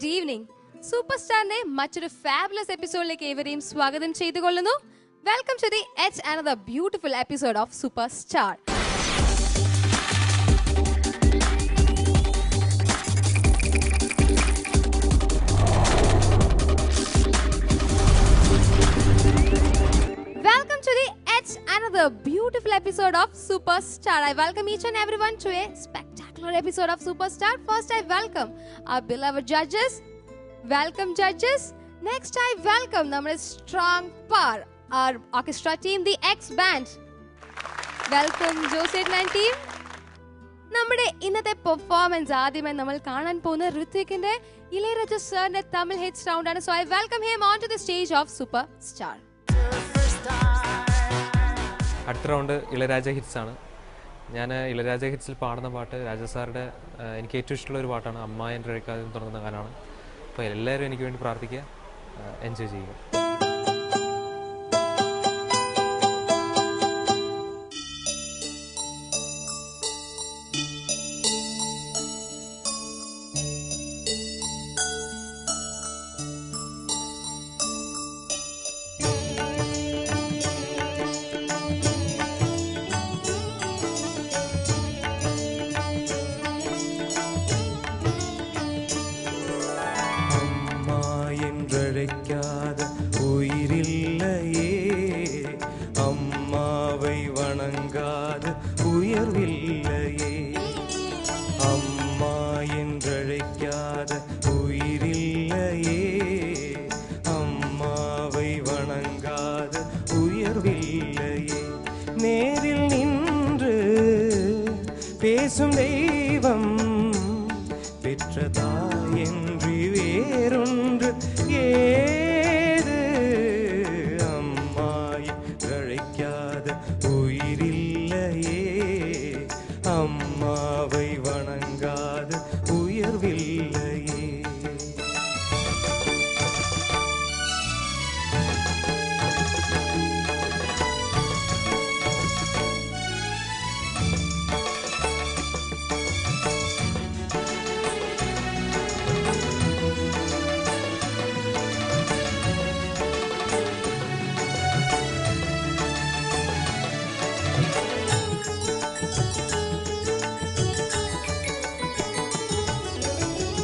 good evening. Superstarന്റെ മറ്റൊരു fabulous episodeലേക്ക് ഏവരെയും സ്വാഗതം ചെയ്തുകൊള്ളുന്നു. Welcome to the yet another beautiful episode of Superstar. Welcome to the yet another beautiful episode of Superstar. I welcome each and everyone to a spectacular episode of Superstar. First, I welcome our beloved judges. Welcome, judges. Next, I welcome our strong power, our orchestra team, the X Band. Welcome, Joseph and team. നമ്മുടെ ഇന്നത്തെ performance ആദ്യമായി നമ്മൾ കാണാൻ പോകുന്ന ഋത്വിക്കിന്റെ ഇളയരാജ സാറിന്റെ Tamil hits round ആണ്. So I welcome him on to the stage of super star. അടുത്ത റൗണ്ട് ഇളയരാജ ഹിറ്റ്സ് ആണ്. ഞാൻ ഇളയരാജ ഹിറ്റ്സിൽ പാടുന്ന പാട്ട് രാജ സാറുടെ എനിക്ക് ഏറ്റവും ഇഷ്ടമുള്ള ഒരു പാട്ടാണ്. അമ്മ എൻ്റെ ഇഴക്കാതെ തുടങ്ങുന്ന ഗാനമാണ്. അപ്പോൾ എല്ലാവരും എനിക്ക് വേണ്ടി പ്രാർത്ഥിക്കുക, എൻജോയ് ചെയ്യുക. உயிரில்லையே அம்மாவை வணங்காத உயர்வில்லையே, அம்மா என்றழைக்காத உயிரில்லையே, அம்மாவை வணங்காத உயர்வில்லையே. நேரில் நின்று பேசும் தெய்வம் பெற்றதாயன்றி வேறொன்று ஏது, அம்மாயை அழைக்காத உயிரில்லையே, அம்மாவை வணங்காத உயர்வில்லையே.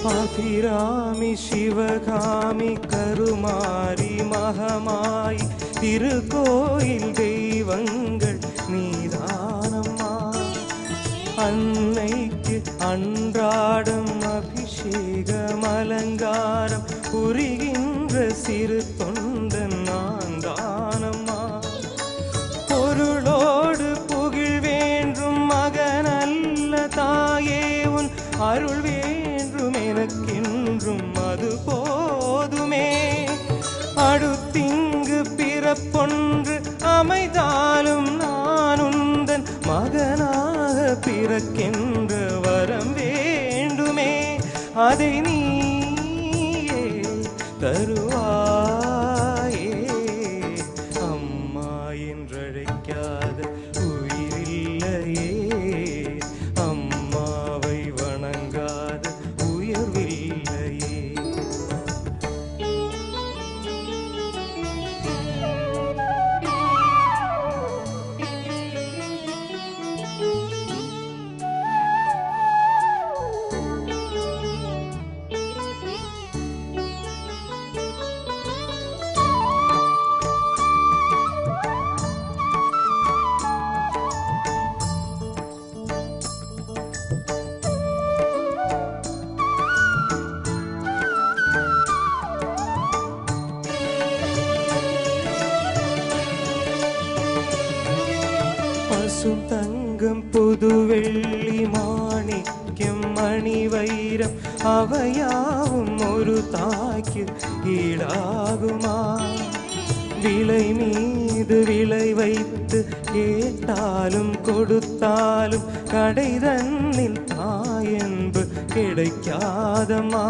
அபிராமி சிவகாமி கருமாரி மகமாய் திருக்கோயில் தெய்வங்கள் நீதானம்மா, அன்னைக்கு அன்றாடம் அபிஷேகம் அலங்காரம் புரிகின்ற சிறு தொண்டன் நான் தானம்மா. பொருளோடு புகழ் வேண்டும் மகனல்ல தாயே, உன் அருள் வேண்டும் எனக்கென்றும் அது போதுமே. அடுத்திங்கு பிறப்பொன்று அமைதாலும் நான் உந்தன் மகனாக பிறக்கின்ற வரம் வேண்டுமே, அதை நீயே தருவாயே. அம்மா என்றழைக்காத உயிரில்லையே, அம்மாவை வணங்காத உயர்வில்லையே. தங்கம் புது வெள்ளி மாணிக்கம் மணி வைரம் அவையாவும் ஒரு தாய்க்கு ஈடாகுமா? விலை மீது விலை வைத்து கேட்டாலும் கொடுத்தாலும் கடை தன்னில் தாயன்பு கிடைக்காதம்மா.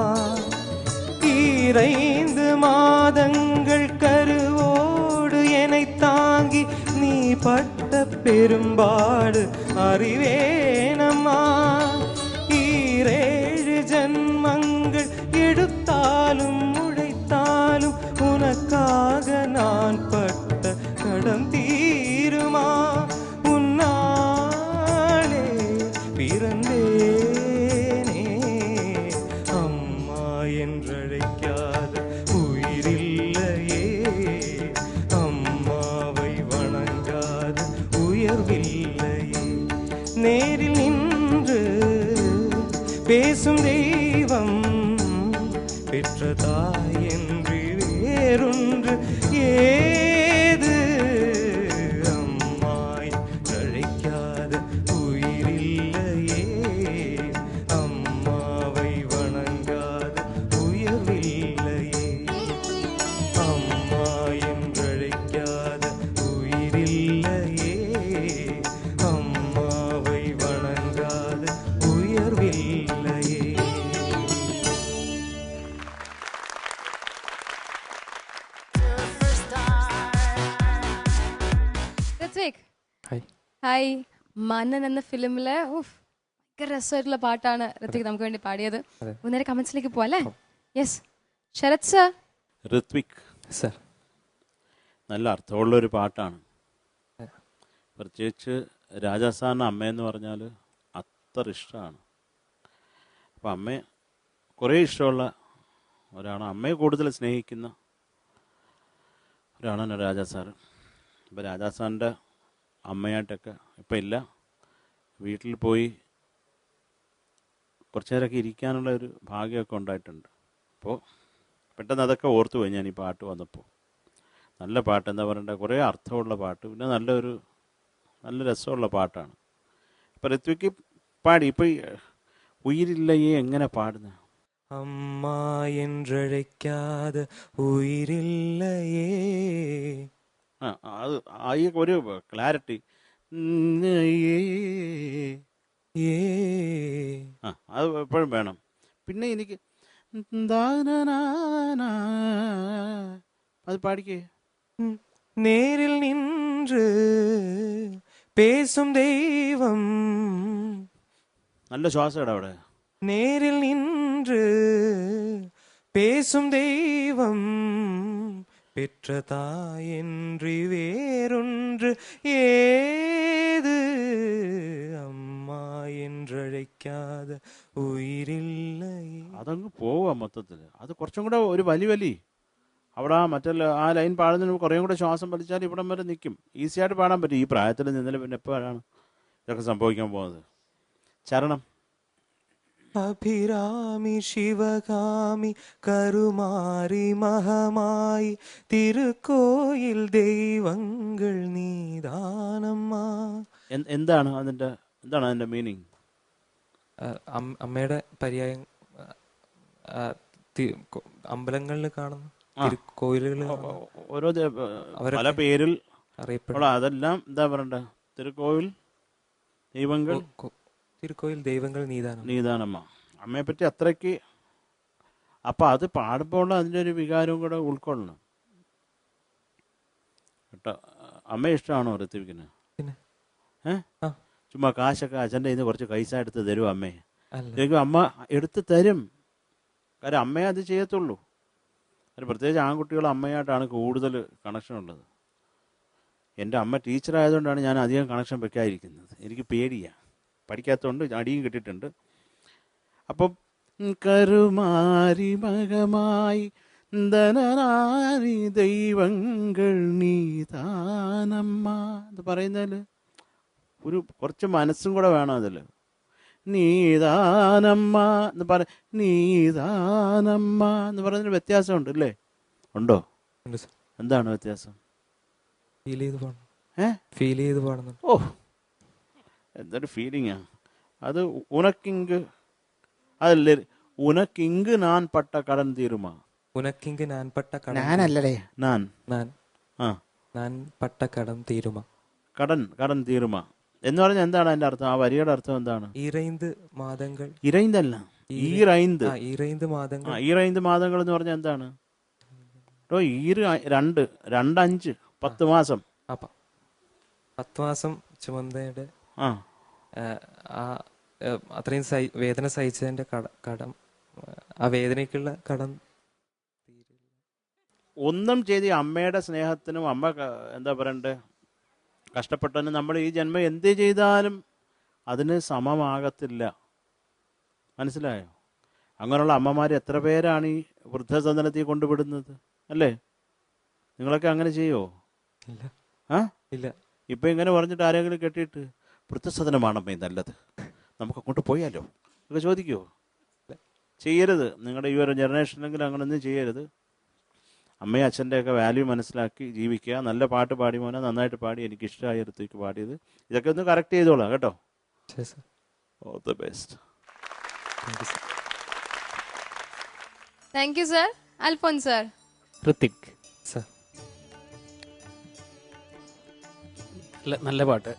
2 மாதங்கள் கருவோடு என்னை தாங்கி நீ பட்ட பெரும்பாடு அறிவேனம்மா. 7 ஜன்மங்கள் எடுத்தா என்றழைக்காத உயிரில்லையே, அம்மாவை வணங்காத உயர்வில்லையே. நேரில் நின்று பேசும் தெய்வம் பெற்ற தாய் என்று வேறொன்று ஏது? அம்மாய் அழைக்காத உயிரில்லையே, அம்மாவை வணங்காத உயர்வில்லையே. அம்மா என்றழைக்காத உயிரில்லையே, அம்மாவை வணங்காத உயர்வில்லையே. ഋത്വിക്, ഹായ്. ഹായ്. മന്നൻ എന്ന ഫിലിമിലെ ഭയങ്കര രസമായിട്ടുള്ള പാട്ടാണ് ഋത്വിക് നമുക്ക് വേണ്ടി പാടിയത്. നേരെ കമന്റ്സിലേക്ക് പോവാല്ലേ? Yes, Sarath sir. Rithwik sir, നല്ല അർത്ഥമുള്ളൊരു പാട്ടാണ്. പ്രത്യേകിച്ച് രാജാ സാറിന് അമ്മയെന്ന് പറഞ്ഞാൽ അത്ര ഇഷ്ടമാണ്. അപ്പം അമ്മയെ കുറേ ഇഷ്ടമുള്ള ഒരാളാണ്, അമ്മയെ കൂടുതൽ സ്നേഹിക്കുന്ന ഒരാളാണ് രാജാ സാറ്. അപ്പോൾ രാജാ സാറിൻ്റെ അമ്മയായിട്ടൊക്കെ ഇപ്പം ഇല്ല, വീട്ടിൽ പോയി കുറച്ച് നേരമൊക്കെ ഇരിക്കാനുള്ള ഒരു ഭാഗ്യമൊക്കെ ഉണ്ടായിട്ടുണ്ട്. അപ്പോൾ പെട്ടെന്ന് അതൊക്കെ ഓർത്തു പോയി ഞാൻ ഈ പാട്ട് വന്നപ്പോൾ. നല്ല പാട്ട്, എന്താ പറയണ്ടേ, കുറേ അർത്ഥമുള്ള പാട്ട്, പിന്നെ നല്ല രസമുള്ള പാട്ടാണ്. അപ്പോൾ ഋത്വിക്ക് പാടി. ഇപ്പോൾ ഉയിരില്ലയെ എങ്ങനെ പാടുന്നത്? அம்மா என்றழைக்காத உயிரில்லையே. അത് ഈ ഒരു ക്ലാരിറ്റി അത് എപ്പോഴും വേണം. പിന്നെ എനിക്ക് അത് പാടിക്കേ. நேரில் நின்று பேசும் தெய்வம், നല്ല ശ്വാസം ഇടാ അവിടെ. நேரில் நின்று பேசும் தெய்வம் பெற்ற தாயின்றி வேறொன்று ஏது? அம்மா என்றழைக்காத ഉയിരില്ലയെ. അതങ്ങ് പോവാ മൊത്തത്തിൽ. അത് കുറച്ചും കൂടെ ഒരു വലി അവിടെ ആ ലൈൻ പാടുന്നതിന് കുറേയും കൂടെ ശ്വാസം വലിച്ചാൽ ഇവിടം വരെ നിൽക്കും. ഈസിയായിട്ട് പാടാൻ പറ്റും. ഈ പ്രായത്തിൽ നിന്നതിൽ പിന്നെ എപ്പോഴാണ് ഇതൊക്കെ സംഭവിക്കാൻ പോകുന്നത്? ചരണം. അഭിരാമി ശിവകാമി കരുമാരി മഹമായി തിരുക്കോയിൽ ദൈവങ്ങൾ നീദാനമ്മ. എന്താണ് അതിൻ്റെ മീനിങ്? അമ്മയുടെ പര്യായം അമ്പലങ്ങളിൽ കാണുന്നു, കോയിലുകളിൽ ഓരോ പല പേരിൽ അറിയപ്പെടും. അതെല്ലാം എന്താ പറയണ്ട? തിരുക്കോവിൽ ദൈവങ്ങൾ നീതാനമ്മ. അമ്മയെപ്പറ്റി അത്രയ്ക്ക്. അപ്പം അത് പാടുമ്പോൾ അതിൻ്റെ ഒരു വികാരവും കൂടെ ഉൾക്കൊള്ളണം കേട്ടോ. അമ്മയെ ഇഷ്ടമാണോ ഋത്വിക്കിന്? ചുമ്മാ കാശൊക്കെ അച്ഛൻ്റെ കയ്യിൽ നിന്ന് കുറച്ച് പൈസ എടുത്ത് തരും അമ്മയെ. അമ്മ എടുത്ത് തരും. കാര്യം അമ്മയെ അത് ചെയ്യത്തുള്ളൂ. അത് പ്രത്യേകിച്ച് ആൺകുട്ടികൾ അമ്മയായിട്ടാണ് കൂടുതൽ കണക്ഷൻ ഉള്ളത്. എൻ്റെ അമ്മ ടീച്ചറായതുകൊണ്ടാണ് ഞാൻ അധികം കണക്ഷൻ വെക്കാതിരിക്കുന്നത്. എനിക്ക് പേടിയാണ്, പഠിക്കാത്തതുകൊണ്ട് അടിയും കിട്ടിയിട്ടുണ്ട്. അപ്പം കരുമാരി മകമായി ധനനാരി ദൈവങ്ങൾ നീതാനമ്മ എന്ന് പറയുന്നതിൽ കുറച്ച് മനസ്സും കൂടെ വേണം. അതിൽ നീതാനമ്മ എന്ന് നീതാനമ്മ എന്ന് പറയുന്നതിന് വ്യത്യാസമുണ്ട് അല്ലേ? ഉണ്ടോ? എന്താണ് വ്യത്യാസം? ഫീൽ ചെയ്ത് പാടുന്നു. ഓ, എന്തൊരു ഫീലിംഗാ അത്. ഉനക്കിങ്ക് അതല്ലേ? ഉനക്കിങ്ക് നാൻ പട്ട കടൻ തീരുമാ. ഉനക്കിങ്ക് നാൻ പട്ട ഞാനല്ലേ നാൻ പട്ട കടം തീരുമാ. കടൻ തീരുമാ എന്ന് പറഞ്ഞാൽ എന്താണ് അതിന്റെ അർത്ഥം? ആ വരിയുടെ അർത്ഥം എന്താണ്? ഈറൈന്ത് മാതങ്ങൾ. ഇറൈന്തല്ല, ഈറൈന്ത്. ഈറൈന്ത് മാതങ്ങൾ. ഈറൈന്ത് മാതങ്ങൾ എന്ന് പറഞ്ഞാൽ എന്താണ്? രണ്ട് 5 10 മാസം. 10 മാസം ചുമന്നയുടെ അത്രയും വേദന സഹിച്ചതിന്റെ കടം, ആ വേദനയ്ക്കുള്ള കടം ഒന്നും ചെയ്ത് അമ്മയുടെ സ്നേഹത്തിനും അമ്മ എന്താ പറയണ്ടേ കഷ്ടപ്പെട്ടതിന് നമ്മൾ ഈ ജന്മം എന്ത് ചെയ്താലും അതിന് സമമാകത്തില്ല. മനസ്സിലായോ? അങ്ങനെയുള്ള അമ്മമാർ എത്ര പേരാണ് ഈ വൃദ്ധസദനത്തിൽ കൊണ്ടുവിടുന്നത് അല്ലേ? നിങ്ങളൊക്കെ അങ്ങനെ ചെയ്യുമോ? ഇല്ല. ആ ഇല്ല. ഇപ്പം ഇങ്ങനെ പറഞ്ഞിട്ട് ആരെങ്കിലും കെട്ടിയിട്ട് വൃദ്ധസദനമാണമ്മേ നല്ലത്, നമുക്ക് അങ്ങോട്ട് പോയാലോ ഒക്കെ ചോദിക്കുമോ? ചെയ്യരുത്. നിങ്ങളുടെ ഈ ഒരു ജനറേഷനിലെങ്കിലും അങ്ങനെയൊന്നും ചെയ്യരുത്. അമ്മയും അച്ഛൻ്റെയൊക്കെ വാല്യൂ മനസ്സിലാക്കി ജീവിക്കുക. നല്ല പാട്ട് പാടി മോനെ, നന്നായിട്ട് പാടി, എനിക്ക് ഇഷ്ടമായ ഋത്വിക്ക് പാടിയത്. ഇതൊക്കെ ഒന്ന് കറക്റ്റ് ചെയ്തോളാം കേട്ടോ. All the best. Thank you sir. Alphons sir. Hrithik sir. നല്ല പാട്ട്.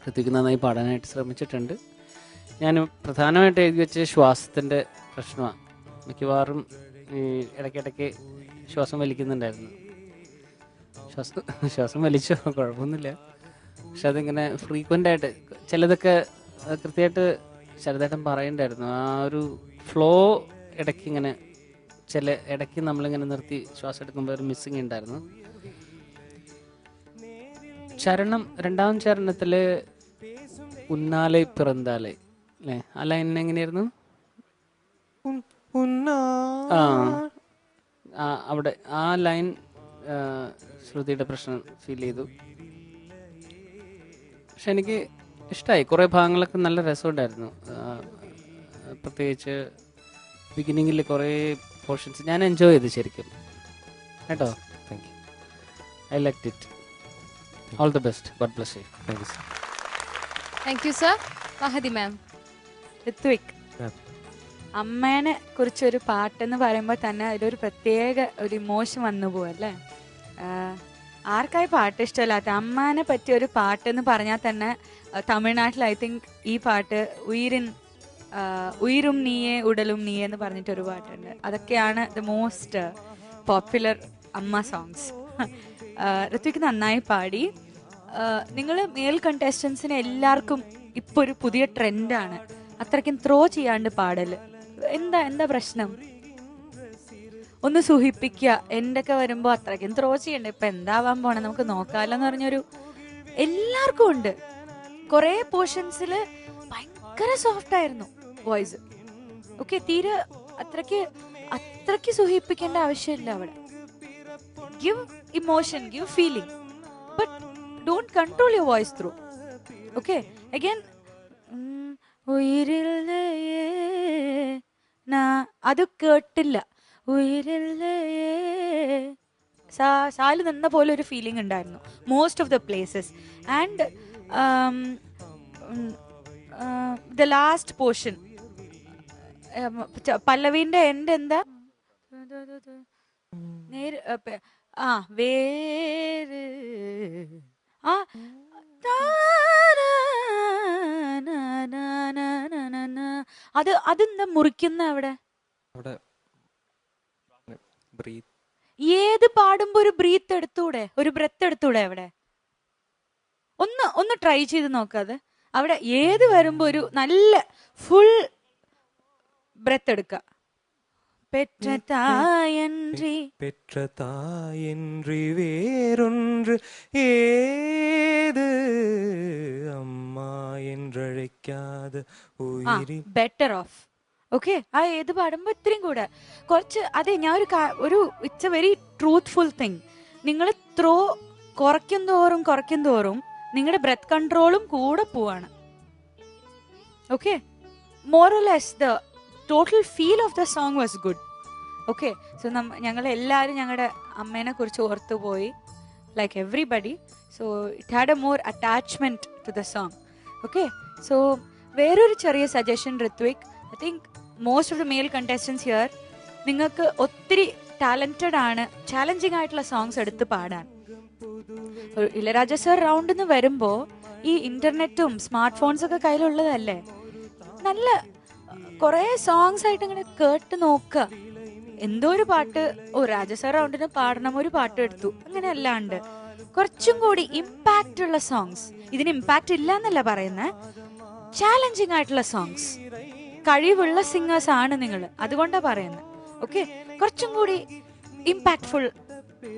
ഋത്തിക് നന്നായി പാടാനായിട്ട് ശ്രമിച്ചിട്ടുണ്ട്. ഞാൻ പ്രധാനമായിട്ട് എഴുതി വെച്ച ശ്വാസത്തിൻ്റെ പ്രശ്നമാണ്. മിക്കവാറും ഈ ഇടയ്ക്കിടയ്ക്ക് ശ്വാസം വലിക്കുന്നുണ്ടായിരുന്നു. ശ്വാസം വലിച്ചോ കുഴപ്പമൊന്നുമില്ല, പക്ഷെ അതിങ്ങനെ ഫ്രീക്വൻ്റ് ആയിട്ട് ചിലതൊക്കെ കൃത്യമായിട്ട് പറയണ്ടായിരുന്നു. ആ ഒരു ഫ്ലോ ഇടയ്ക്ക് ഇങ്ങനെ ഇടയ്ക്ക് നമ്മളിങ്ങനെ നിർത്തി ശ്വാസം എടുക്കുമ്പോൾ ഒരു മിസ്സിങ് ഉണ്ടായിരുന്നു. ചരണം, രണ്ടാം ചരണത്തിൽ ഉന്നാലെ പിറന്നാലെ അല്ലേ, ആ ലൈൻ എങ്ങനെയായിരുന്നു? അവിടെ ആ ലൈൻ ശ്രുതിയുടെ പ്രശ്നം ഫീൽ ചെയ്തു. പക്ഷെ എനിക്ക് ഇഷ്ടമായി. കുറേ ഭാഗങ്ങളൊക്കെ നല്ല രസമുണ്ടായിരുന്നു. പ്രത്യേകിച്ച് ബിഗിനിങ്ങിൽ കുറേ പോർഷൻസ് ഞാൻ എൻജോയ് ചെയ്തു ശരിക്കും കേട്ടോ. Thank you. I liked it. All the best. God bless you. Thank you sir. Thank you sir. Mahadi ma'am. Rithwik, അമ്മേനെ കുറിച്ചൊരു പാട്ടെന്ന് പറയുമ്പോൾ തന്നെ അതിലൊരു പ്രത്യേക ഒരു ഇമോഷൻ വന്നു പോവല്ലേ. ആർക്കായി പാട്ട് ഇഷ്ടമില്ലാത്ത? അമ്മേനെ പറ്റിയ ഒരു പാട്ടെന്ന് പറഞ്ഞാൽ തന്നെ തമിഴ്നാട്ടിൽ ഐ തിങ്ക് ഈ പാട്ട് ഉയരും നീയേ ഉടലും നീയേ എന്ന് പറഞ്ഞിട്ടൊരു പാട്ടുണ്ട്. അതൊക്കെയാണ് ദ മോസ്റ്റ് പോപ്പുലർ അമ്മ സോങ്സ്. ഋത്വിക് നന്നായി പാടി. നിങ്ങൾ മെയിൽ കണ്ടസ്റ്റൻസിന് എല്ലാവർക്കും ഇപ്പോൾ ഒരു പുതിയ ട്രെൻഡാണ് അത്രയ്ക്കും ത്രോ ചെയ്യാണ്ട് പാടൽ. എന്താ പ്രശ്നം? ഒന്ന് സുഖിപ്പിക്കുക. എന്റെയൊക്കെ വരുമ്പോൾ അത്രയ്ക്കും ത്രോ ചെയ്യണ്ട. ഇപ്പൊ എന്താവാൻ പോണേ നമുക്ക് നോക്കാലോ എന്ന് പറഞ്ഞൊരു എല്ലാവർക്കും ഉണ്ട്. കുറെ പോർഷൻസിൽ ഭയങ്കര സോഫ്റ്റ് ആയിരുന്നു വോയിസ്. ഓക്കെ, തീരെ അത്രയ്ക്ക് സുഖിപ്പിക്കേണ്ട ആവശ്യമില്ല അവിടെ. Give emotion, give feeling, but don't control your voice through. Okay, again ഉയിരില്ലേ അത് കേട്ടില്ല. ഉയിരില്ലേ സാല് നിന്ന പോലെ ഒരു ഫീലിംഗ് ഉണ്ടായിരുന്നു most of the places. And the last portion പല്ലവിന്റെ എൻഡ് എന്താ വേര് അതെന്താ മുറിക്കുന്ന അവിടെ? ഏത് പാടുമ്പോ ഒരു ബ്രീത്ത് എടുത്തൂടെ, ഒരു ബ്രെത്ത് എടുത്തൂടെ അവിടെ? ഒന്ന് ട്രൈ ചെയ്ത് നോക്കാതെ അവിടെ ഏത് വരുമ്പോ ഒരു നല്ല ഫുൾ ബ്രെത്ത് എടുക്ക. பெற்ற தாயன்றி வேறொன்று ஏது அம்மா என்றழைக்காத உயிரில் ബെറ്റർ ഓഫ്. ഓക്കെ, ആ ഏത് പാടുമ്പോ ഇത്രയും കൂടെ കുറച്ച്. അതെ, ഞാൻ ഒരു it's a very truthful thing. നിങ്ങൾ ത്രോ കുറയ്ക്കും തോറും നിങ്ങളുടെ ബ്രെത്ത് കൺട്രോളും കൂടെ പോവാണ്. Okay, more or less the total feel of the song was good. Okay, so ഞങ്ങൾ എല്ലാവരും ഞങ്ങളുടെ അമ്മേനെ കുറിച്ച് ഓർത്തുപോയി, like everybody. So it had a more attachment to the song. Okay, so വേറൊരു ചെറിയ suggestion Rithwik. I think most of the male contestants here, നിങ്ങൾക്ക് ഒത്തിരി ടാലന്റഡ് ആണ് ചാലഞ്ചിങ് ആയിട്ടുള്ള സോങ്സ് എടുത്ത് പാടാൻ. ഇളയരാജ സർ റൗണ്ടിന്ന് വരുമ്പോൾ ഈ ഇന്റർനെറ്റും സ്മാർട്ട് ഫോൺസ് ഒക്കെ കയ്യിലുള്ളതല്ലേ, നല്ല കുറെ സോങ്സ് ആയിട്ട് ഇങ്ങനെ കേട്ട് നോക്കുക. എന്തോ ഒരു പാട്ട് രാജ സർ റൗണ്ടിന് പാടണം, ഒരു പാട്ട് എടുത്തു, അങ്ങനെ അല്ലാണ്ട് കുറച്ചും കൂടി ഇമ്പാക്റ്റ് ഉള്ള സോങ്സ്. ഇതിന് ഇമ്പാക്റ്റ് ഇല്ല എന്നല്ല പറയുന്നത്, ചാലഞ്ചിങ് ആയിട്ടുള്ള സോങ്സ്. കഴിവുള്ള സിംഗേഴ്സ് ആണ് നിങ്ങൾ, അതുകൊണ്ടാണ് പറയുന്നത്. ഓക്കെ, കുറച്ചും കൂടി ഇമ്പാക്ട്ഫുൾ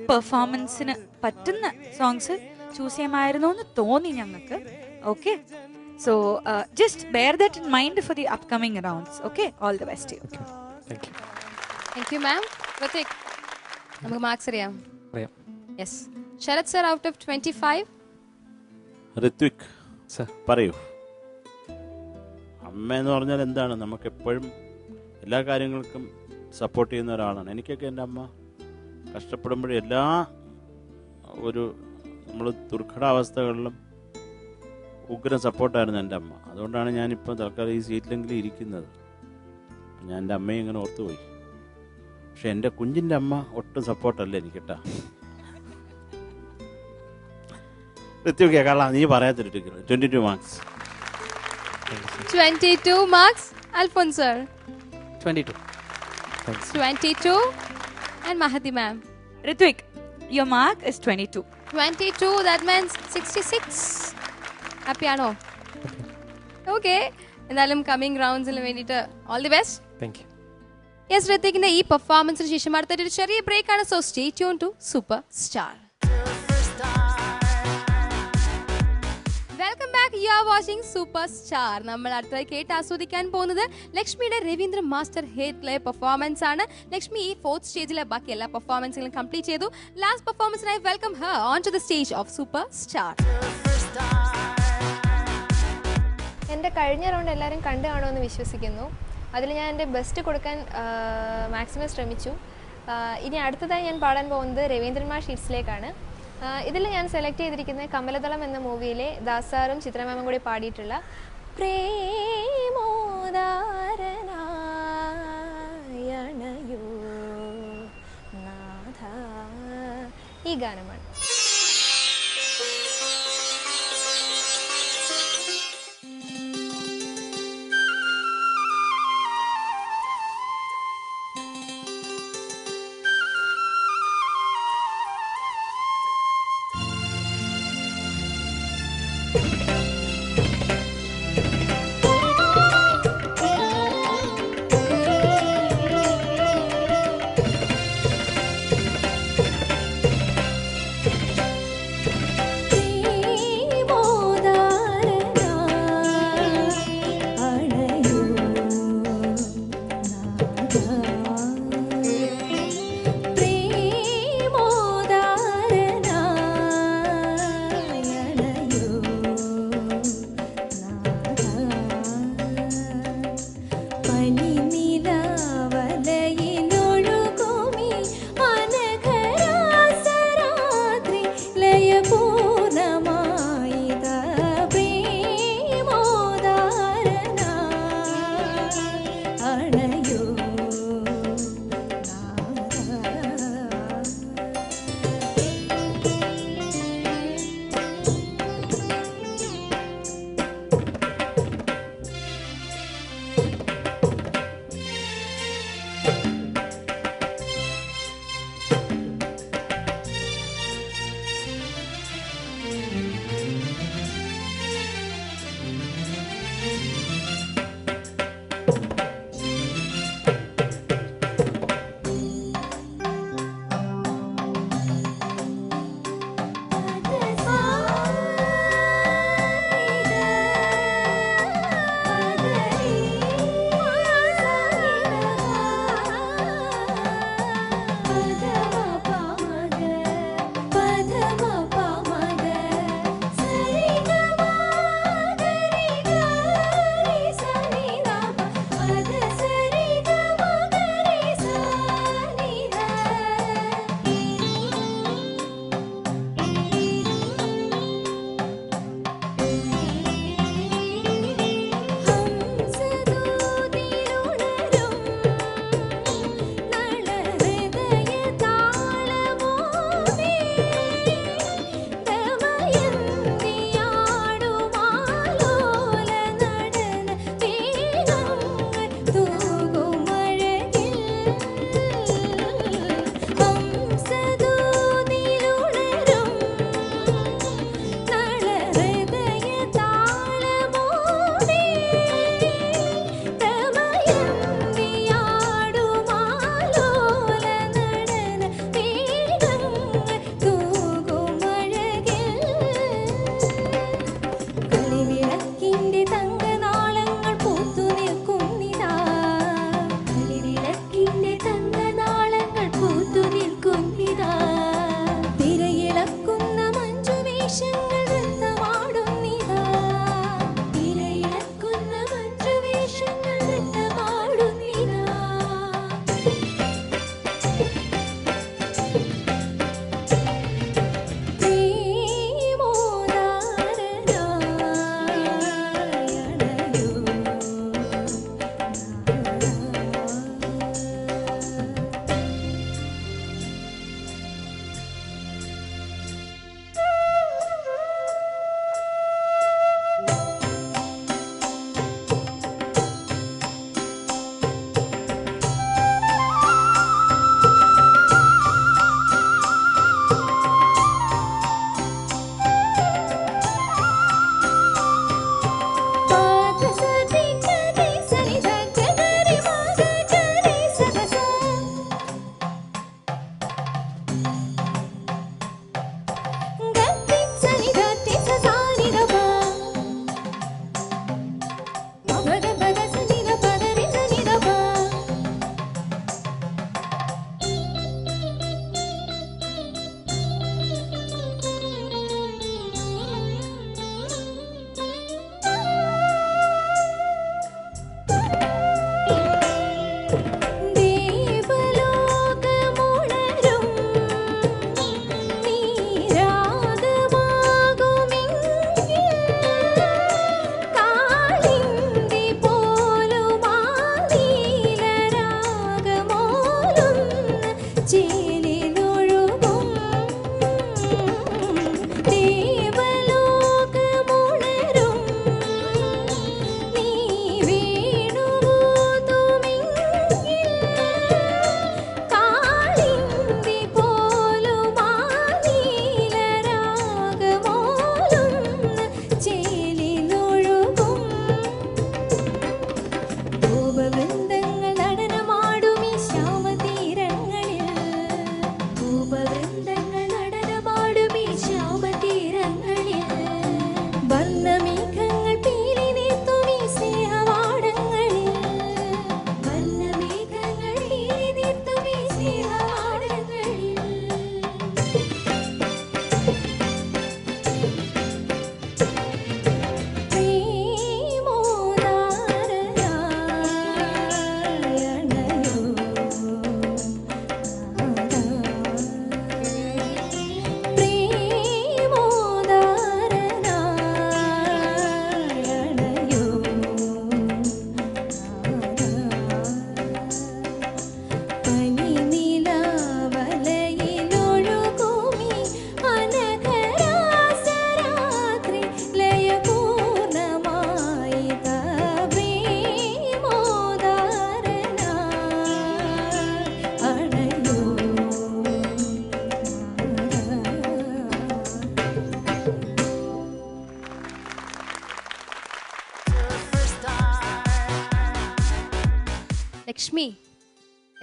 പെർഫോമൻസിന് പറ്റുന്ന സോങ്സ് ചൂസ് ചെയ്യാമായിരുന്നു എന്ന് തോന്നി ഞങ്ങൾക്ക്. Okay, So just bear that in mind for the upcoming rounds. Okay, all the best to you. Thank you. Thank you ma'am. Hrithik, നമുക്ക് മാർക്സ് അറിയാം. അറിയാം. Yes. Sarath sir out of 25. Hrithik sir, പറയൂ. അമ്മ എന്ന് പറഞ്ഞാൽ എന്താണ്? നമുക്ക് എപ്പോഴും എല്ലാ കാര്യങ്ങൾക്കും സപ്പോർട്ട് ചെയ്യുന്ന ഒരാളാണ്. എനിക്കൊക്കെ എൻ്റെ അമ്മ കഷ്ടപ്പെടുമ്പോഴും എല്ലാ ഒരു നമ്മൾ ദുർഘടാവസ്ഥകളിലും ഉഗ്രം സപ്പോർട്ടായിരുന്നു എൻ്റെ അമ്മ. അതുകൊണ്ടാണ് ഞാനിപ്പോൾ തൽക്കാലം ഈ സീറ്റിലെങ്കിലും ഇരിക്കുന്നത്. ഞാൻ എൻ്റെ അമ്മയെ ഇങ്ങനെ ഓർത്തുപോയി. പക്ഷെ എൻ്റെ കുഞ്ഞിൻ്റെ അമ്മ ഒട്ടും സപ്പോർട്ടല്ല എനിക്ക് കേട്ടാ. ഋത്വിക് കള്ള നീ പറയാത്തിരിക്കുന്നു. 22 marks. 22 marks. Alphonse sir. 22. 22. And Mahati ma'am. Ritvik, your mark is 22. 22, that means 66. Happy ആണോ? Okay. എന്നാലും കമ്മിങ് റൗണ്ട്സിന് വേണ്ടിയിട്ട് all the best. Thank you. Yes, ഋത്വിക്കിന്റെ ഈ പെർഫോമൻസിന് ശേഷം അടുത്തൊരു ചെറിയ ബ്രേക്ക് ആണ്. So stay tune to super star. Welcome back. You are watching super star. നമ്മൾ അടുത്തതായി കേട്ട് ആസ്വദിക്കാൻ പോകുന്നത് ലക്ഷ്മിയുടെ രവീന്ദ്ര മാസ്റ്റർ ഹിറ്റിലെ പെർഫോമൻസ് ആണ്. ലക്ഷ്മി ഈ 4th സ്റ്റേജിലെ ബാക്കി എല്ലാ പെർഫോമൻസുകളും കംപ്ലീറ്റ് ചെയ്തു. ലാസ്റ്റ് പെർഫോമൻസിനായി welcome her on to the stage of super star. എൻ്റെ കഴിഞ്ഞ റൗണ്ട് എല്ലാവരും കണ്ടു കാണുമെന്ന് വിശ്വസിക്കുന്നു. അതിൽ ഞാൻ എൻ്റെ ബെസ്റ്റ് കൊടുക്കാൻ മാക്സിമം ശ്രമിച്ചു. ഇനി അടുത്തതായി ഞാൻ പാടാൻ പോകുന്നത് രവീന്ദ്രൻ ഷീറ്റ്സിലേക്കാണ്. ഇതിൽ ഞാൻ സെലക്ട് ചെയ്തിരിക്കുന്നത് കമലദളം എന്ന മൂവിയിലെ ദാസാറും ചിത്രമാമും കൂടി പാടിയിട്ടുള്ള പ്രേമോദാരനായണയോ നാഥ ഈ ഗാനമാണ്.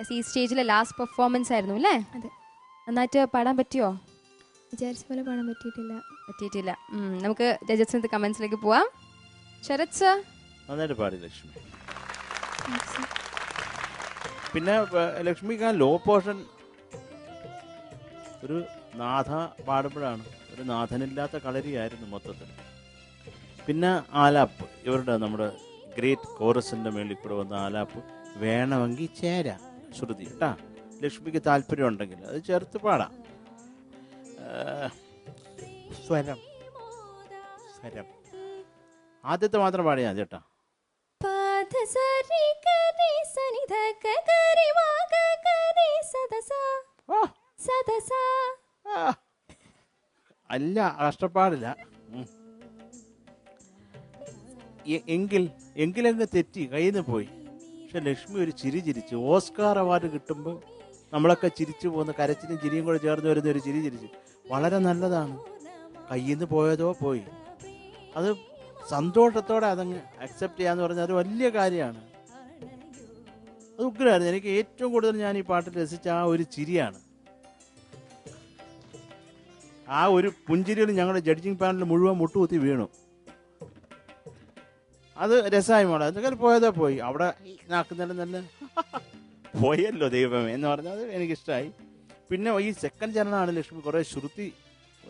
യെസ്, ഈ സ്റ്റേജിലെ ലാസ്റ്റ് പെർഫോമൻസ് ആയിരുന്നു അല്ലേ? അതെ. നന്നായിട്ട് പാടാൻ പറ്റിയോ? വിചാരിച്ച പോലെ പാടാൻ പറ്റിയിട്ടില്ല. നമുക്ക് ജഡ്ജസിന്റെ കമന്റ്സിലേക്ക് പോവാം. ശരത് സർ നന്നായിട്ട് പാടി ലക്ഷ്മി. പിന്നെ ലക്ഷ്മിക്ക് ആ ലോ പോർഷൻ ഒരു നാഥ പാടുമ്പോഴാണ് ഒരു നാഥനില്ലാത്ത കളരിയായിരുന്നു മൊത്തത്തിൽ. പിന്നെ ആലാപ്പ്, ഇവരുടെ നമ്മുടെ ഗ്രേറ്റ് കോറസിൻ്റെ മേളിൽ കൂടെ വന്ന ആലാപ്പ് വേണമെങ്കിൽ ചേരാം ശ്രുതി കേട്ടാ. ലക്ഷ്മിക്ക് താല്പര്യം ഉണ്ടെങ്കിൽ അത് ചേർത്ത് പാടാം. സ്വരം ആദ്യത്തെ മാത്രം പാടിയാ ചേട്ടാ. അല്ല, കഷ്ടപ്പാടില്ല. എങ്കിലങ്ങ് തെറ്റി, കയ്യിൽ നിന്ന് പോയി. പക്ഷെ ലക്ഷ്മി ഒരു ചിരി ചിരിച്ചു. ഓസ്കാർ അവാർഡ് കിട്ടുമ്പോൾ നമ്മളൊക്കെ ചിരിച്ചു പോകുന്ന കരച്ചിലും ചിരിയും കൂടെ ചേർന്ന് വരുന്ന ഒരു ചിരി ചിരിച്ചു. വളരെ നല്ലതാണ്. കയ്യിൽ നിന്ന് പോയതോ പോയി, അത് സന്തോഷത്തോടെ അതങ്ങ് അക്സെപ്റ്റ് ചെയ്യാന്ന് പറഞ്ഞാൽ അത് വലിയ കാര്യമാണ്. അത് ഉഗ്രമായിരുന്നു. എനിക്ക് ഏറ്റവും കൂടുതൽ ഞാൻ ഈ പാട്ടിൽ രസിച്ച ആ ഒരു ചിരിയാണ്. ആ ഒരു പുഞ്ചിരിയിൽ ഞങ്ങളുടെ ജഡ്ജിങ് പാനലിൽ മുഴുവൻ മുട്ടുകുത്തി വീണു. അത് രസമായി മോളെ. എന്തൊക്കെ പോയതോ പോയി, അവിടെ നാക്കുന്നില്ല നല്ല പോയല്ലോ ദൈവമേ എന്ന് പറഞ്ഞാൽ അത് എനിക്കിഷ്ടമായി. പിന്നെ ഈ സെക്കൻഡ് ചരണമാണ് ലക്ഷ്മി കുറേ ശ്രുതി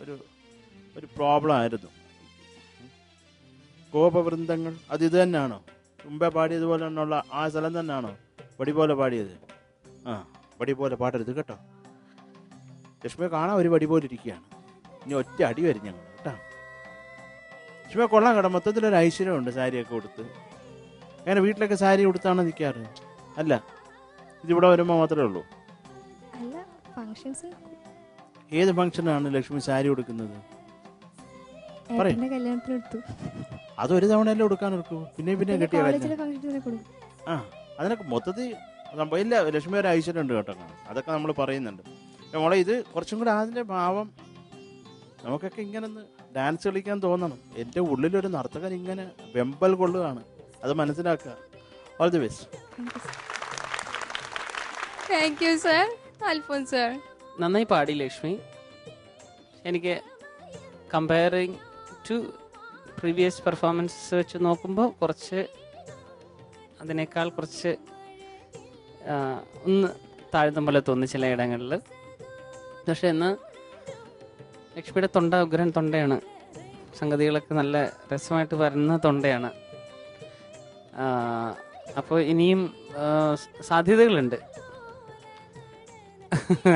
ഒരു പ്രോബ്ലം ആയിരുന്നു. കോപവൃന്ദങ്ങൾ അത് ഇത് തന്നെയാണോ മുമ്പേ പാടിയതുപോലെ ഉള്ള ആ സ്ഥലം തന്നെയാണോ വടി പോലെ പാടിയത്? വടി പോലെ പാടരുത് കേട്ടോ. ലക്ഷ്മിയെ കാണാൻ ഒരു വടി പോലെ ഇരിക്കുകയാണ്. ഇനി ഒറ്റ അടി വരും ഞങ്ങൾ കേട്ടോ. ലക്ഷ്മിയെ കൊള്ളാം കേട്ടോ. മൊത്തത്തിലൊരു ഐശ്വര്യമുണ്ട് സാരിയൊക്കെ കൊടുത്ത്. അങ്ങനെ വീട്ടിലൊക്കെ സാരി കൊടുത്താണ് നിൽക്കാറ്? അല്ല, ഇതിവിടെ വരുമ്പോൾ മാത്രമേ ഉള്ളൂ. ഏത് ഫംഗ്ഷനാണ് ലക്ഷ്മി സാരി കൊടുക്കുന്നത്? അതൊരു തവണയല്ലേ കൊടുക്കാൻ എടുക്കൂ, പിന്നെ കിട്ടിയ അതിനൊക്കെ മൊത്തത്തിൽ ഇല്ല. ലക്ഷ്മി ഒരു ഐശ്വര്യം ഉണ്ട് കേട്ടോ, അതൊക്കെ നമ്മൾ പറയുന്നുണ്ട്. മോളെ ഇത് കുറച്ചും കൂടെ അതിൻ്റെ ഭാവം നമുക്കൊക്കെ ഇങ്ങനെ ഒന്ന് ഡാൻസ് കളിക്കാൻ തോന്നണം. എൻ്റെ ഉള്ളിലൊരു നർത്തകൻ ഇങ്ങനെ വെമ്പൽ കൊള്ളുകയാണ്, അത് മനസ്സിലാക്കുക. All the best. Thank you sir. Alphons sir നന്നായി പാടി ലക്ഷ്മി. എനിക്ക് കമ്പയറിങ് ടു പ്രീവിയസ് പെർഫോമൻസസ് വെച്ച് നോക്കുമ്പോൾ അതിനേക്കാൾ കുറച്ച് ഒന്ന് താഴ്ന്ന പോലെ തോന്നി ചില ഇടങ്ങളിൽ. പക്ഷെ ഇന്ന് ലക്ഷ്മിയുടെ തൊണ്ട ഉഗ്രൻ തൊണ്ടയാണ്. സംഗതികളൊക്കെ നല്ല രസമായിട്ട് വരുന്ന തൊണ്ടയാണ്. അപ്പോൾ ഇനിയും സാധ്യതകളുണ്ട്.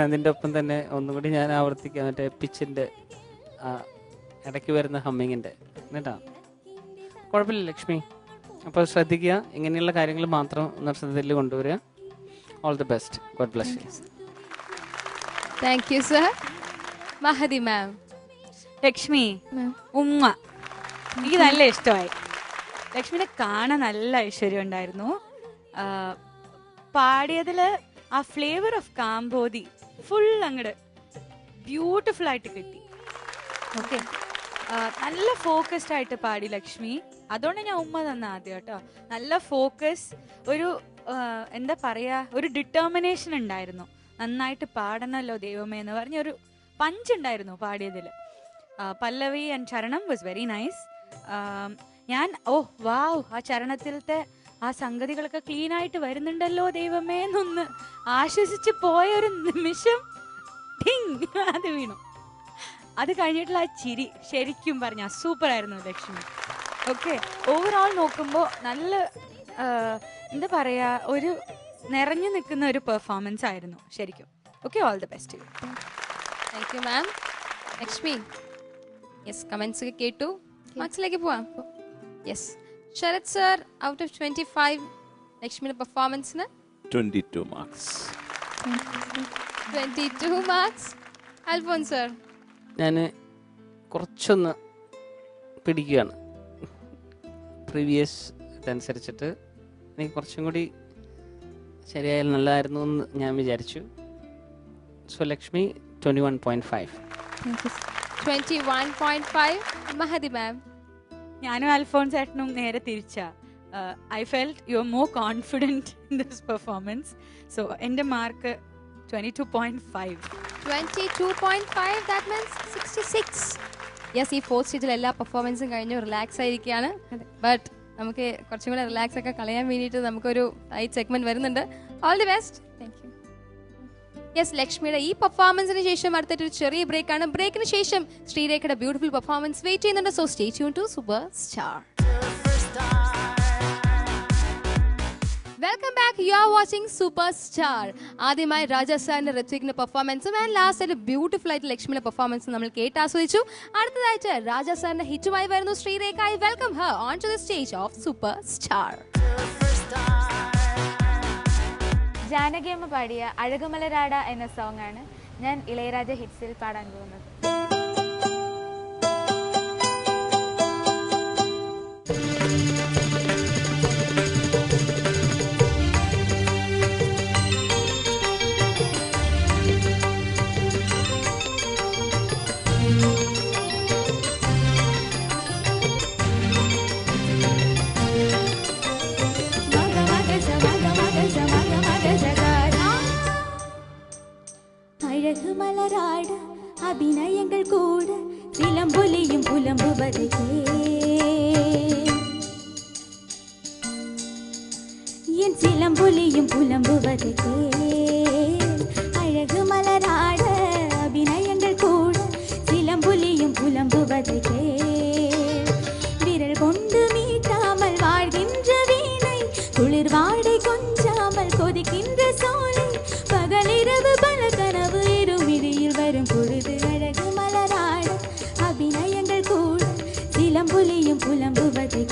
അതിൻ്റെ ഒപ്പം തന്നെ ഒന്നുകൂടി ഞാൻ ആവർത്തിക്കാം, മറ്റേ പിച്ചിൻ്റെ ഇടയ്ക്ക് വരുന്ന ഹമ്മിങ്ങിൻ്റെ കേട്ടോ. കുഴപ്പമില്ല ലക്ഷ്മി. അപ്പോൾ ശ്രദ്ധിക്കുക, ഇങ്ങനെയുള്ള കാര്യങ്ങൾ മാത്രം ശ്രദ്ധയിൽ കൊണ്ടുവരിക. All the best. God bless you. Thank you sir. Mahadi ma'am. Lakshmi ഉമ്മ എനിക്ക് നല്ല ഇഷ്ടമായി. ലക്ഷ്മിനെ കാണാൻ നല്ല ഐശ്വര്യം ഉണ്ടായിരുന്നു. പാടിയതില് ആ ഫ്ലേവർ ഓഫ് കാമ്പോതി ഫുൾ അങ്ങോട്ട് ബ്യൂട്ടിഫുൾ ആയിട്ട് കിട്ടി. ഓക്കെ, നല്ല ഫോക്കസ്ഡ് ആയിട്ട് പാടി ലക്ഷ്മി. അതുകൊണ്ട് ഞാൻ ഉമ്മ തന്ന ആദ്യം കേട്ടോ. നല്ല ഫോക്കസ്, ഒരു എന്താ പറയാ, ഒരു ഡിറ്റർമിനേഷൻ ഉണ്ടായിരുന്നു. നന്നായിട്ട് പാടണമല്ലോ ദൈവമേ എന്ന് പറഞ്ഞ ഒരു പഞ്ച് ഉണ്ടായിരുന്നു പാടിയതിൽ. പല്ലവി ആൻഡ് ചരണം വാസ് വെരി നൈസ്. ഞാൻ വാവ്, ആ ചരണത്തിലത്തെ ആ സംഗതികളൊക്കെ ക്ലീൻ ആയിട്ട് വരുന്നുണ്ടല്ലോ ദൈവമേ എന്നൊന്ന് ആശ്വസിച്ച് പോയ ഒരു നിമിഷം അത് വീണു. അത് കഴിഞ്ഞിട്ടുള്ള ആ ചിരി ശരിക്കും പറഞ്ഞാൽ സൂപ്പർ ആയിരുന്നു ലക്ഷ്മി. ഓക്കെ, ഓവറോൾ നോക്കുമ്പോൾ നല്ല എന്താ പറയാ, ഒരു നിറഞ്ഞു നിൽക്കുന്ന ഒരു പെർഫോമൻസ് ആയിരുന്നു ശരിക്കും. Okay, all the best. Thank you ma'am. Lakshmi, yes, comments ഒക്കെ കേട്ടു. മാർക്സിലേക്ക് പോവാം. Yes, Sarath sir, out of 25 ലക്ഷ്മിയുടെ പെർഫോമൻസിന് 22 മാർക്സ്. 22 മാർക്സ്. അൽഫോൻസ് സർ. ഞാൻ കുറച്ചൊന്ന് പിടിക്കുകയാണ്. പ്രീവിയസ് ഇതനുസരിച്ചിട്ട് എനിക്ക് കുറച്ചും കൂടി ശരിയായാൽ നല്ലതായിരുന്നു എന്ന് ഞാൻ വിചാരിച്ചു. സോ ലക്ഷ്മി 21.5. 21.5. മഹദി മാം. ഞാനും അൽഫോൻസ് ഏട്ടനും നേരെ തിരിച്ചാ. I felt you were more confident in this performance. So, എൻ്റെ മാർക്ക് 22.5. 22.5, that means 66. യെസ്, ഈ ഫോർത്ത് സ്റ്റേജിൽ എല്ലാ പെർഫോമൻസും കഴിഞ്ഞു റിലാക്സ് ആയിരിക്കുകയാണ്. ബട്ട് നമുക്ക് കുറച്ചും കൂടെ റിലാക്സ് ഒക്കെ കളയാൻ വേണ്ടിയിട്ട് നമുക്കൊരു ടൈറ്റ് സെഗ്മെന്റ് വരുന്നുണ്ട്. All the best. Thank you. Yes, ലക്ഷ്മിയുടെ ഈ പെർഫോമൻസിന് ശേഷം അടുത്തൊരു ചെറിയ ബ്രേക്കാണ്. ബ്രേക്കിന് ശേഷം ശ്രീരേഖയുടെ ബ്യൂട്ടിഫുൾ പെർഫോമൻസ് വെയിറ്റ് ചെയ്യുന്നുണ്ട്. So stay tune to super star. Welcome back. You are watching super star. ആദ്യമായി രാജാ സാറിന്റെ ഋത്വിക്കിന്റെ പെർഫോമൻസും ആൻഡ് ലാസ്റ്റ് ആയിട്ട് ബ്യൂട്ടിഫുൾ ആയിട്ട് ലക്ഷ്മിയുടെ പെർഫോമൻസും നമ്മൾ കേട്ട് ആസ്വദിച്ചു. അടുത്തതായിട്ട് രാജാ സാറിന്റെ ഹിറ്റുമായി വരുന്നു Sreerekha. I welcome her on to the stage of super star. ജാനകിയമ്മ പാടിയ അഴകുമലരാട എന്ന സോങ് ആണ് ഞാൻ ഇളയരാജ ഹിറ്റ്സിൽ പാടാൻ പോകുന്നത്. அழகுமலராட அபிநயங்கள் கூட சிலம்பொலியும் புலம்புவதே என் சிலம்பொலியும் புலம்புவதே அழகுமலராட அபிநயங்கள் கூட சிலம்பொலியும் புலம்புவதே விரல் கொண்டு மீட்டாமல் வாழ்கின்ற வீணை குளிர் வாடை கொஞ்சாமல் கொதிக்கின்ற சோலை பகலிரவு பல கனவு இருமிழியில் வரும் பொழுது அழகு மலராட அபிநயங்கள் கூட சிலம்பொலியும் புலம்புவதே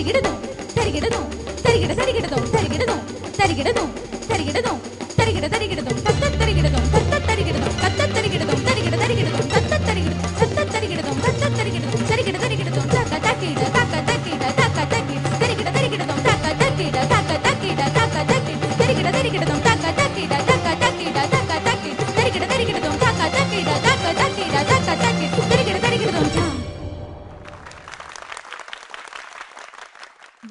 തരികിടതും തരികിടതും തരികിട തരികിടതും തരികിടതും തരികിടതും തരികിടതും തരികിട തരികിടതും തത്തത്തരികിടതും തത്തത്തരികിടതും തത്തത്തരികിടതും തരികിട തരികിടതും തത്തത്തരികിടതും തത്തത്തരികിടതും തത്തത്തരികിടതും തരികിട തരികിടതും തക്ക തക്കിട തക്ക തക്കിട തക്ക തക്കിട തരികിട തരികിടതും തക്ക തക്കിട തക്ക തക്കിട തക്ക തക്കിട തരികിട തരികിടതും തക്ക തക്കിട തക്ക തക്കിട തക്ക തക്കിട തരികിട തരികിടതും തക്ക തക്കിട തക്ക തക്കിട തക്ക തക്കിട തരികിട തരികിടതും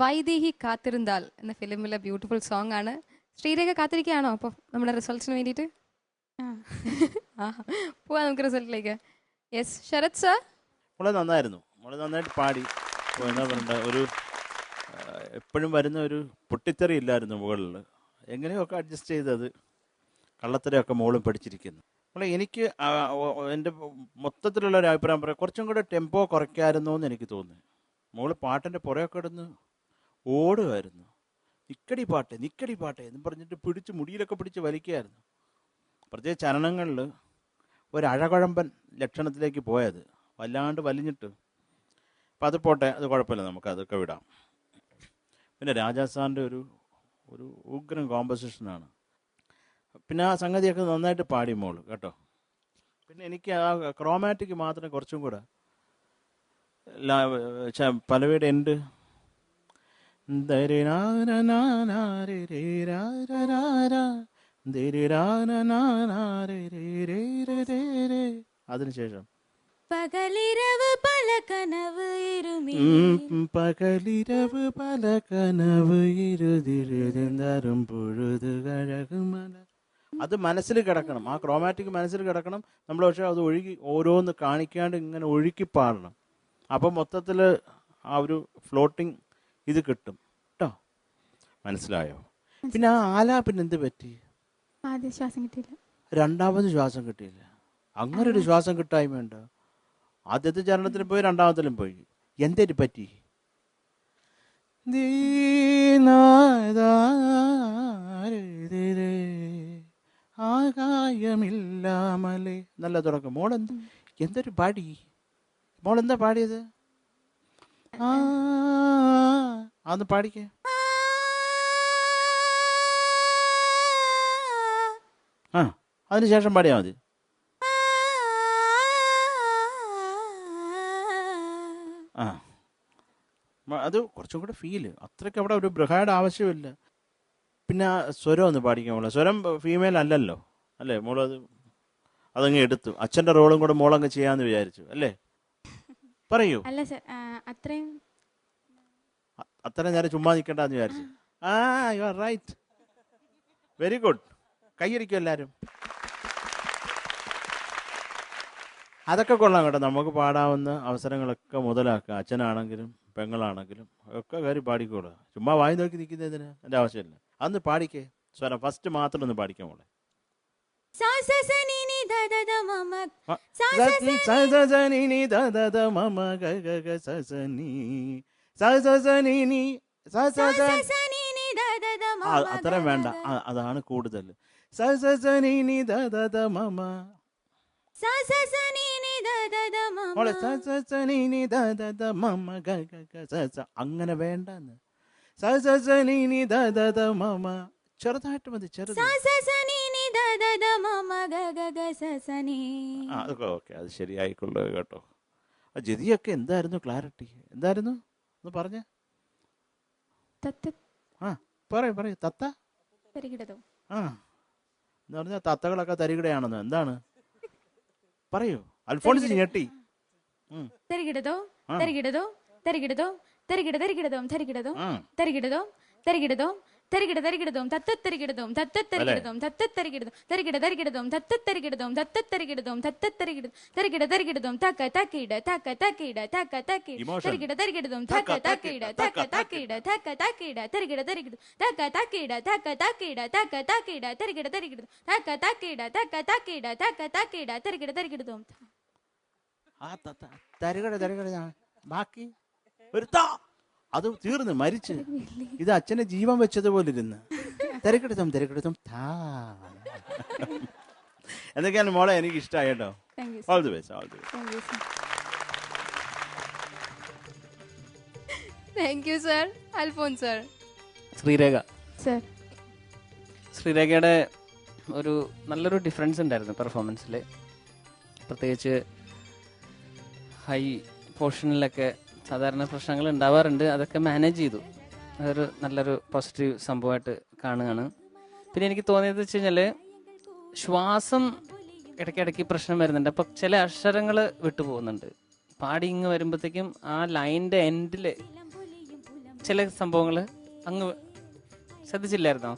വൈദേഹി കാത്തിരുന്താൽ എന്ന ഫിലിമിലെ ബ്യൂട്ടിഫുൾ സോങ് ആണ്. ശ്രീരേഖ കാത്തിരിക്കുകയാണോ അപ്പോൾ നമ്മുടെ റിസൾട്ട്സിന് വേണ്ടിയിട്ട്? പോവാം നമുക്ക് റിസൾട്ടിലേക്ക്. Yes, Sarath sir. മോളെ നന്നായിരുന്നു, മോളെ നന്നായിട്ട് പാടി. എന്താ പറയണ്ട, ഒരു എപ്പോഴും വരുന്ന ഒരു പൊട്ടിത്തെറി ഇല്ലായിരുന്നു മുകളിൽ. എങ്ങനെയൊക്കെ അഡ്ജസ്റ്റ് ചെയ്തത്, കള്ളത്തരയൊക്കെ മോളും പഠിച്ചിരിക്കുന്നു. മോളെ എനിക്ക് എൻ്റെ മൊത്തത്തിലുള്ള ഒരു അഭിപ്രായം പറയാം, കുറച്ചും കൂടെ ടെമ്പോ കുറയ്ക്കാമായിരുന്നു എന്ന് എനിക്ക് തോന്നി. മോള് പാട്ടിൻ്റെ പുറയൊക്കെ ഇടുന്ന് ഓടുമായിരുന്നു. നിക്കടി പാട്ട് എന്നും പറഞ്ഞിട്ട് പിടിച്ച് മുടിയിലൊക്കെ പിടിച്ച് വലിക്കുകയായിരുന്നു. പ്രത്യേകിച്ച് ചലനങ്ങളിൽ ഒരു അഴകുഴമ്പൻ ലക്ഷണത്തിലേക്ക് പോയത്, വല്ലാണ്ട് വലിഞ്ഞിട്ട്. അപ്പം അത് പോട്ടെ, അത് കുഴപ്പമില്ല, നമുക്ക് അതൊക്കെ വിടാം. പിന്നെ രാജാ സാറിൻ്റെ ഒരു ഉഗ്രം കോമ്പസിഷനാണ്. പിന്നെ ആ സംഗതിയൊക്കെ നന്നായിട്ട് പാടി മോള് കേട്ടോ. പിന്നെ എനിക്ക് ആ ക്രോമാറ്റിക് മാത്രം കുറച്ചും കൂടെ പലവയുടെ ഉണ്ട്. അതിനുശേഷം പകലിരവ് പല കനവ് ഇരുതിരും പൊഴുത് കഴകുമല. അത് മനസ്സിൽ കിടക്കണം, ആ ക്രോമാറ്റിക് മനസ്സിൽ കിടക്കണം. നമ്മൾ പക്ഷേ അത് ഒഴുകി ഓരോന്ന് കാണിക്കാണ്ട് ഇങ്ങനെ ഒഴുക്കി പാടണം. അപ്പം മൊത്തത്തിൽ ആ ഒരു ഫ്ലോട്ടിങ് ഇത് കിട്ടും കേട്ടോ. മനസ്സിലായോ? പിന്നെ ആ ആലാപിന് എന്ത് പറ്റി? ആദ്യം ശ്വാസം കിട്ടിയില്ല, രണ്ടാമത് ശ്വാസം കിട്ടിയില്ല. അങ്ങനെ ഒരു ശ്വാസം കിട്ടായ്മയുണ്ട്. ആദ്യത്തെ ചരണത്തിലും പോയി, രണ്ടാമത്തിലും പോയി. എന്തേരി പറ്റി? ആകായമില്ലാമലേ നല്ല തുടക്കം. എന്തൊരു പാടി മോളെന്താ പാടിയത്? അതൊന്ന് പാടിക്കേ. അതിനുശേഷം പാടിയാൽ മതി. അത് കുറച്ചും കൂടെ ഫീല്, അത്രയ്ക്ക് അവിടെ ഒരു ബൃഹാഡ് ആവശ്യമില്ല. പിന്നെ സ്വരം ഒന്ന് പാടിക്കാൻ മോളെ. സ്വരം ഫീമെയിൽ അല്ലല്ലോ അല്ലേ മോളത്? അതങ്ങ് എടുത്തു. അച്ഛൻ്റെ റോളും കൂടെ മോളങ്ങ് ചെയ്യാമെന്ന് വിചാരിച്ചു അല്ലേ? പറയൂ. അല്ല സർ, അത്രയും നേരം ചുമ്മാ നിൽക്കണ്ടെന്ന് വിചാരിച്ചു. You are right, very good. കൈയടിക്കും എല്ലാവരും. അതൊക്കെ കൊള്ളാം കേട്ടോ. നമുക്ക് പാടാവുന്ന അവസരങ്ങളൊക്കെ മുതലാക്കുക. അച്ഛനാണെങ്കിലും പെങ്ങളാണെങ്കിലും ഒക്കെ കാര്യം പാടിക്കോളുക. ചുമ്മാ വായി നോക്കി നിൽക്കുന്നതിന് എൻ്റെ ആവശ്യമില്ല. അന്ന് പാടിക്കേ. സ്വരം ഫസ്റ്റ് മാത്രം ഒന്ന് പാടിക്കാൻ മോളെ. അത്രയും വേണ്ട, അതാണ് കൂടുതൽ. അങ്ങനെ വേണ്ടെന്ന്. ചെറുതായിട്ട് മതി, ചെറുത്. അതൊക്കെ ഓക്കെ, അത് ശരിയായിക്കൊള്ളു കേട്ടോ. ജതിയൊക്കെ എന്തായിരുന്നു ക്ലാരിറ്റി? എന്തായിരുന്നു ഒന്ന് പറഞ്ഞേ. പറയൂ. തത്ത എന്ന് പറഞ്ഞാൽ തത്തകളൊക്കെ തരികിടയാണെന്ന്. എന്താണ് പറയൂ. അൽഫോൺസ് ഞെട്ടി. തരികിടതോ തരികിടതോ തരികിടതോ തരികിട തരികിടതോ തരികിടതോ തരികിടതോ തരികിടതോ തരികിട തരികിടതും തത്തത്തരികിടതും തത്തത്തരികിടതും തത്തത്തരികിടതും തരികിട തരികിടതും തത്തത്തരികിടതും തത്തത്തരികിടതും തത്തത്തരികിടതും തരികിട തരികിടതും തക്ക തക്കിട തക്ക തക്കിട തക്ക തക്കിട തരികിട തരികിടതും തക്ക തക്കിട തക്ക തക്കിട തക്ക തക്കിട തരികിട തരികിട തക്ക തക്കിട തക്ക തക്കിട തക്ക തക്കിട തരികിട തരികിടതും തക്ക തക്കിട തക്ക തക്കിട തക്ക തക്കിട തരികിട തരികിടതും. ബാക്കി ഒരു അത് തീർന്ന് മരിച്ച്. ഇത് അച്ഛനെ ജീവൻ വെച്ചതുപോലെ ഇരുന്ന് തിരക്കെടുത്തും എന്തൊക്കെയാണ് മോളെ, എനിക്ക് ഇഷ്ടമായി കേട്ടോ. All the best. Thank you sir. Alphons sir. Sreerekha. Sir. ശ്രീരേഖയുടെ ഒരു നല്ലൊരു ഡിഫറൻസ് ഉണ്ടായിരുന്നു പെർഫോമൻസിൽ. പ്രത്യേകിച്ച് ഹൈ പോർഷനിലൊക്കെ സാധാരണ പ്രശ്നങ്ങൾ ഉണ്ടാവാറുണ്ട്, അതൊക്കെ മാനേജ് ചെയ്തു. അതൊരു നല്ലൊരു പോസിറ്റീവ് സംഭവമായിട്ട് കാണുകയാണ്. പിന്നെ എനിക്ക് തോന്നിയത് വെച്ച് കഴിഞ്ഞാൽ ശ്വാസം ഇടയ്ക്കിടയ്ക്ക് പ്രശ്നം വരുന്നുണ്ട്. അപ്പം ചില അക്ഷരങ്ങൾ വിട്ടുപോകുന്നുണ്ട്. പാടി ഇങ്ങ് വരുമ്പോഴത്തേക്കും ആ ലൈനിൻ്റെ എൻഡിൽ ചില സംഭവങ്ങൾ അങ്ങ് ശ്രദ്ധിച്ചില്ലായിരുന്നോ?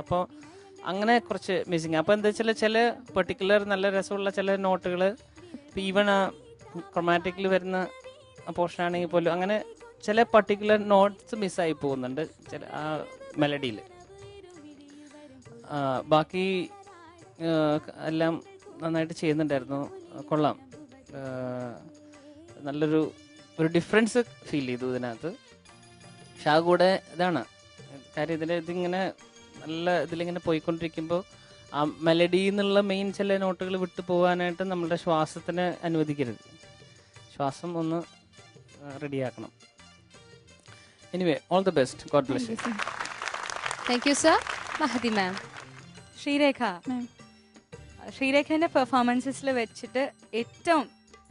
അപ്പോൾ അങ്ങനെ കുറച്ച് മിസ്സിങ്. അപ്പോൾ എന്താ വെച്ചാൽ ചില പെർട്ടിക്കുലർ നല്ല രസമുള്ള ചില നോട്ടുകൾ ഇപ്പോൾ ഈവൺ ആ ക്രൊമാറ്റിക്കിൽ വരുന്ന പോർഷൻ ആണെങ്കിൽ പോലും അങ്ങനെ ചില പർട്ടിക്കുലർ നോട്ട്സ് മിസ്സായി പോകുന്നുണ്ട് ചില ആ മെലഡിയിൽ. ബാക്കി എല്ലാം നന്നായിട്ട് ചെയ്യുന്നുണ്ടായിരുന്നു. കൊള്ളാം. നല്ലൊരു ഡിഫറൻസ് ഫീൽ ചെയ്തു ഇതിനകത്ത്. പക്ഷെ ആ കൂടെ ഇതാണ് കാര്യം, ഇതിങ്ങനെ നല്ല ഇതിലിങ്ങനെ പോയിക്കൊണ്ടിരിക്കുമ്പോൾ ആ മെലഡി എന്നുള്ള മെയിൻ ചില നോട്ടുകൾ വിട്ടു പോകാനായിട്ട് നമ്മളുടെ ശ്വാസത്തിന് അനുവദിക്കരുത്. ശ്വാസം ഒന്ന് റെഡിയാക്കണം. Anyway, all the best. God bless you. Thank you sir. Mahadi ma'am. ശ്രീരേഖന്റെ പെർഫോമൻസിൽ വെച്ചിട്ട് ഏറ്റവും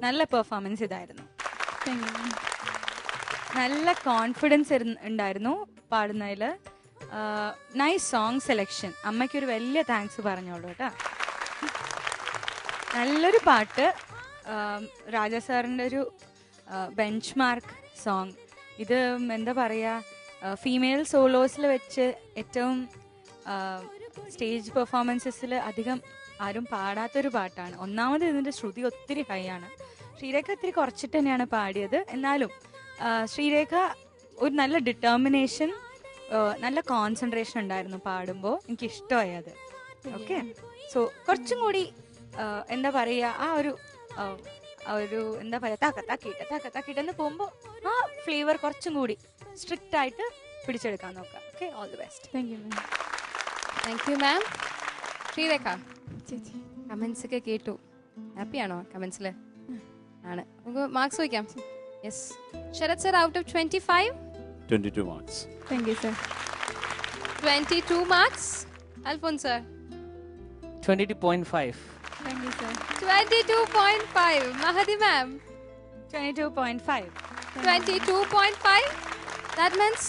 നല്ല പെർഫോമൻസ് ഇതായിരുന്നു. നല്ല കോൺഫിഡൻസ് ഉണ്ടായിരുന്നു പാടുന്നതിൽ. Nice song selection. അമ്മയ്ക്കൊരു വലിയ താങ്ക്സ് പറഞ്ഞോളൂ കേട്ടോ. നല്ലൊരു പാട്ട്. രാജാ സാറിൻ്റെ ഒരു ബെഞ്ച് മാർക്ക് സോങ്. ഇത് എന്താ പറയുക, ഫീമെയിൽ സോളോസിൽ വെച്ച് ഏറ്റവും സ്റ്റേജ് പെർഫോമൻസസിൽ അധികം ആരും പാടാത്തൊരു പാട്ടാണ്. ഒന്നാമത് ഇതിൻ്റെ ശ്രുതി ഒത്തിരി ഹൈ ആണ്. ശ്രീരേഖ ഇത്തിരി കുറച്ചിട്ട് തന്നെയാണ് പാടിയത്. എന്നാലും ശ്രീരേഖ ഒരു നല്ല ഡിറ്റർമിനേഷൻ, നല്ല കോൺസെൻട്രേഷൻ ഉണ്ടായിരുന്നു പാടുമ്പോൾ. എനിക്ക് ഇഷ്ടമായി അത്. ഓക്കെ, സോ കുറച്ചും കൂടി എന്താ പറയുക, ആ ഒരു എന്താ പറയുക, താക്കത്താക്കിട്ടെന്ന് പോകുമ്പോൾ ആ ഫ്ലേവർ കുറച്ചും കൂടി സ്ട്രിക്റ്റ് ആയിട്ട് പിടിച്ചെടുക്കാൻ നോക്കാം. Okay, all the best. Thank you ma'am. Thank you മാം. ശ്രീരേഖ ചേച്ചി, കമൻസ് ഒക്കെ കേട്ടു. ഹാപ്പിയാണോ കമൻസിൽ? ആണ്. നമുക്ക് മാർക്സ് ചോദിക്കാം. Yes. Sarath sir, out of 25? 22 marks. Thank you sir. 22 marks. Alphons sir? 22.5. Thank you sir. 22.5. Mahadi ma'am? 22.5. 22.5. That means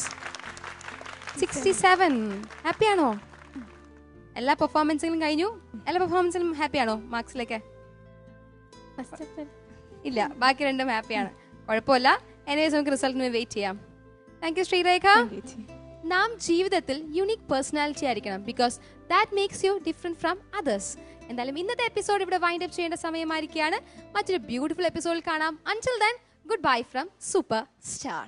67. ഹാപ്പിയാണോ? എല്ലാ പെർഫോമൻസിലും കഴിഞ്ഞു. എല്ലാ പെർഫോമൻസിലും ഹാപ്പിയാണോ? മാർക്സിലേക്ക് ഇല്ല, ബാക്കി രണ്ടും ഹാപ്പിയാണ്. കുഴപ്പമില്ല. എനിവേസ് നമുക്ക് റിസൾട്ടിന് വെയിറ്റ് ചെയ്യാം. Thank you Sreerekha. നാം ജീവിതത്തിൽ യുണീക് പേഴ്സണാലിറ്റി ആയിരിക്കണം. Because that makes you different from others. എന്തായാലും ഇന്നത്തെ എപ്പിസോഡ് ഇവിടെ വൈൻഡ് അപ്പ് ചെയ്യേണ്ട സമയമായിരിക്കുകയാണ്. മറ്റൊരു ബ്യൂട്ടിഫുൾ എപ്പിസോഡിൽ കാണാം. Until then, good bye from super star.